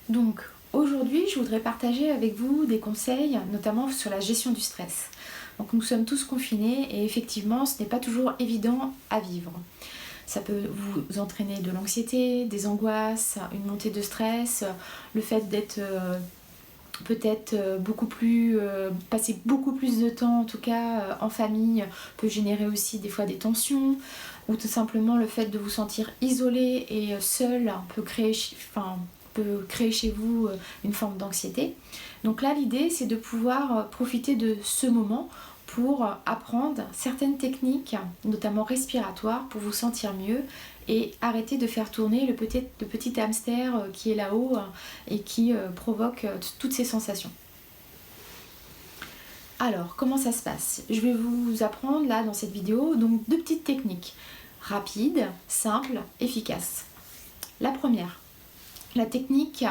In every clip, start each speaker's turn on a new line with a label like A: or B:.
A: Donc aujourd'hui, je voudrais partager avec vous des conseils, notamment sur la gestion du stress. Donc nous sommes tous confinés et effectivement, ce n'est pas toujours évident à vivre. Ça peut vous entraîner de l'anxiété, des angoisses, une montée de stress, le fait d'être peut-être passer beaucoup plus de temps en tout cas en famille peut générer aussi des fois des tensions, ou tout simplement le fait de vous sentir isolé et seul peut créer chez vous une forme d'anxiété. Donc là, l'idée, c'est de pouvoir profiter de ce moment pour apprendre certaines techniques, notamment respiratoires, pour vous sentir mieux et arrêter de faire tourner le petit hamster qui est là-haut et qui provoque toutes ces sensations. Alors, comment ça se passe? Je vais vous apprendre là dans cette vidéo donc 2 petites techniques rapides, simples, efficaces. La première, la technique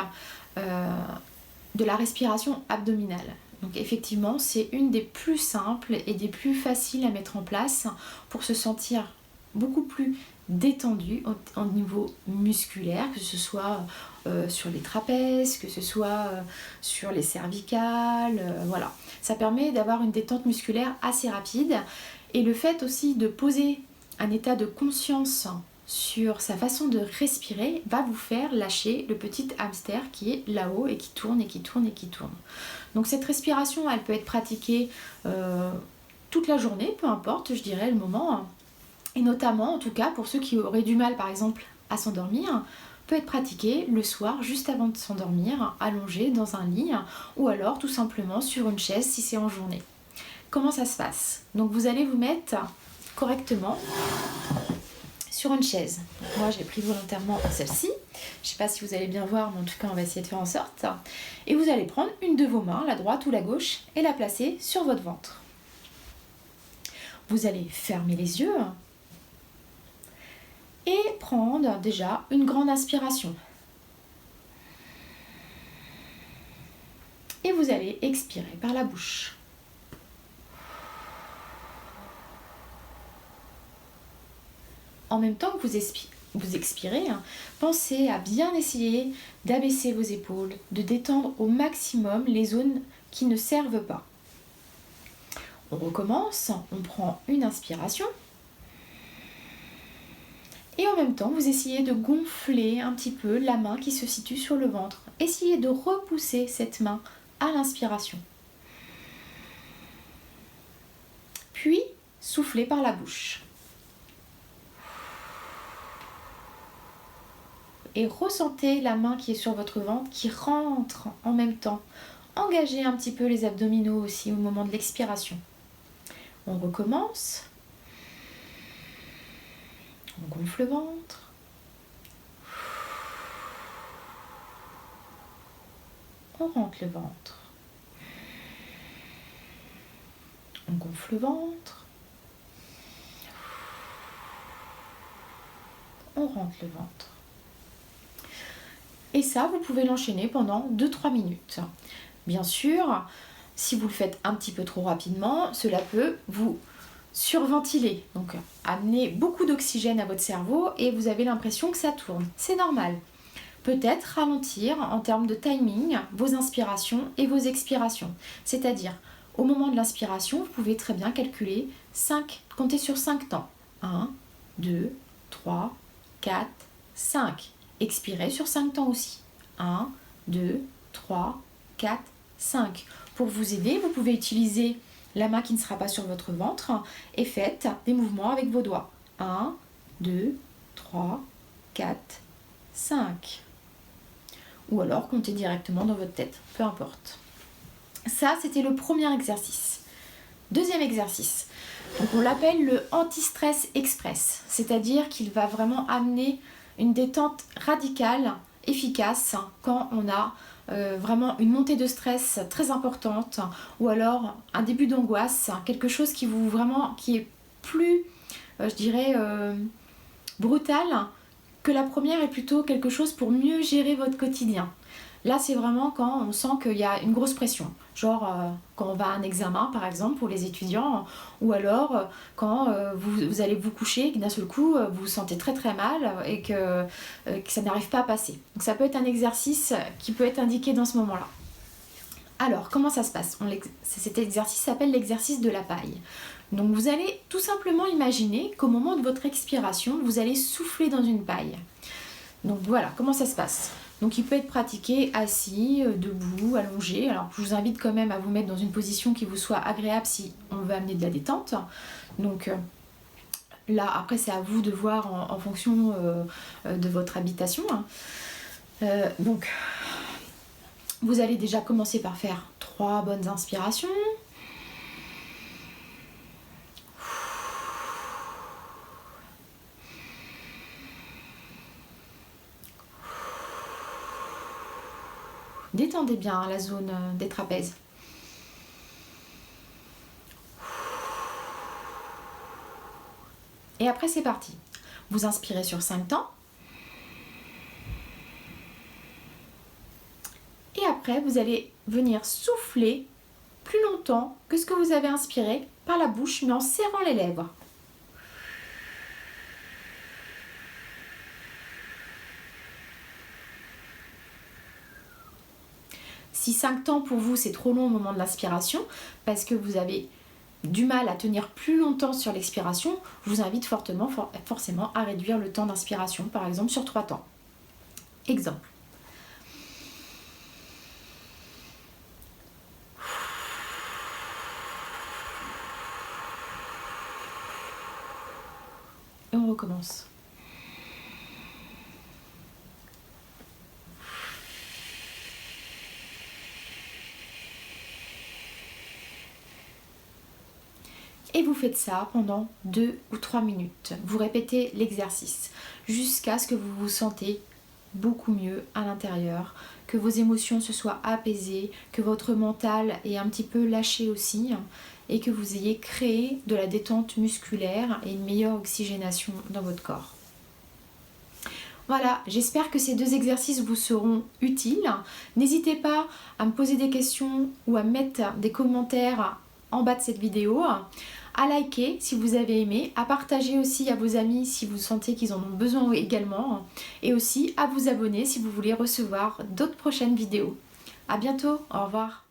A: de la respiration abdominale. Donc effectivement, c'est une des plus simples et des plus faciles à mettre en place pour se sentir beaucoup plus détendu au niveau musculaire, que ce soit sur les trapèzes, que ce soit sur les cervicales, voilà. Ça permet d'avoir une détente musculaire assez rapide, et le fait aussi de poser un état de conscience sur sa façon de respirer va vous faire lâcher le petit hamster qui est là-haut et qui tourne et qui tourne et qui tourne. Donc cette respiration, elle peut être pratiquée toute la journée, peu importe, je dirais, le moment. Et notamment, en tout cas, pour ceux qui auraient du mal, par exemple, à s'endormir, peut être pratiquée le soir, juste avant de s'endormir, allongé dans un lit, ou alors tout simplement sur une chaise si c'est en journée. Comment ça se passe? Donc vous allez vous mettre correctement sur une chaise. Donc moi j'ai pris volontairement celle-ci. Je ne sais pas si vous allez bien voir, mais en tout cas on va essayer de faire en sorte. Et vous allez prendre une de vos mains, la droite ou la gauche, et la placer sur votre ventre. Vous allez fermer les yeux et prendre déjà une grande inspiration. Et vous allez expirer par la bouche. En même temps que vous expirez, pensez à bien essayer d'abaisser vos épaules, de détendre au maximum les zones qui ne servent pas. On recommence, on prend une inspiration. Et en même temps, vous essayez de gonfler un petit peu la main qui se situe sur le ventre. Essayez de repousser cette main à l'inspiration. Puis, soufflez par la bouche. Et ressentez la main qui est sur votre ventre qui rentre en même temps. Engagez un petit peu les abdominaux aussi au moment de l'expiration. On recommence. On gonfle le ventre. On rentre le ventre. On gonfle le ventre. On rentre le ventre. Et ça, vous pouvez l'enchaîner pendant 2-3 minutes. Bien sûr, si vous le faites un petit peu trop rapidement, cela peut vous surventiler. Donc, amener beaucoup d'oxygène à votre cerveau et vous avez l'impression que ça tourne. C'est normal. Peut-être ralentir en termes de timing vos inspirations et vos expirations. C'est-à-dire, au moment de l'inspiration, vous pouvez très bien calculer compter sur 5 temps. 1, 2, 3, 4, 5. Expirez sur 5 temps aussi. 1, 2, 3, 4, 5. Pour vous aider, vous pouvez utiliser la main qui ne sera pas sur votre ventre et faites des mouvements avec vos doigts. 1, 2, 3, 4, 5. Ou alors comptez directement dans votre tête, peu importe. Ça, c'était le premier exercice. Deuxième exercice. Donc on l'appelle le anti-stress express, c'est-à-dire qu'il va vraiment amener une détente radicale, efficace, quand on a vraiment une montée de stress très importante, ou alors un début d'angoisse, quelque chose qui est plus, je dirais, brutal que la première, et plutôt quelque chose pour mieux gérer votre quotidien. Là, c'est vraiment quand on sent qu'il y a une grosse pression. Genre quand on va à un examen, par exemple, pour les étudiants, ou alors quand vous allez vous coucher et que d'un seul coup, vous vous sentez très très mal et que ça n'arrive pas à passer. Donc ça peut être un exercice qui peut être indiqué dans ce moment-là. Alors, comment ça se passe? Cet exercice s'appelle l'exercice de la paille. Donc vous allez tout simplement imaginer qu'au moment de votre expiration, vous allez souffler dans une paille. Donc voilà, comment ça se passe? Donc il peut être pratiqué assis, debout, allongé. Alors je vous invite quand même à vous mettre dans une position qui vous soit agréable si on veut amener de la détente. Donc là, après c'est à vous de voir en fonction de votre habitation. Donc vous allez déjà commencer par faire 3 bonnes inspirations. Détendez bien la zone des trapèzes. Et après, c'est parti. Vous inspirez sur 5 temps. Et après, vous allez venir souffler plus longtemps que ce que vous avez inspiré par la bouche, mais en serrant les lèvres. Si 5 temps pour vous c'est trop long au moment de l'inspiration, parce que vous avez du mal à tenir plus longtemps sur l'expiration, je vous invite forcément à réduire le temps d'inspiration, par exemple sur 3 temps. Exemple. Et on recommence. Et vous faites ça pendant 2 ou 3 minutes. Vous répétez l'exercice jusqu'à ce que vous vous sentez beaucoup mieux à l'intérieur, que vos émotions se soient apaisées, que votre mental est un petit peu lâché aussi et que vous ayez créé de la détente musculaire et une meilleure oxygénation dans votre corps. Voilà, j'espère que ces 2 exercices vous seront utiles. N'hésitez pas à me poser des questions ou à mettre des commentaires en bas de cette vidéo, à liker si vous avez aimé, à partager aussi à vos amis si vous sentez qu'ils en ont besoin également, et aussi à vous abonner si vous voulez recevoir d'autres prochaines vidéos. À bientôt, au revoir.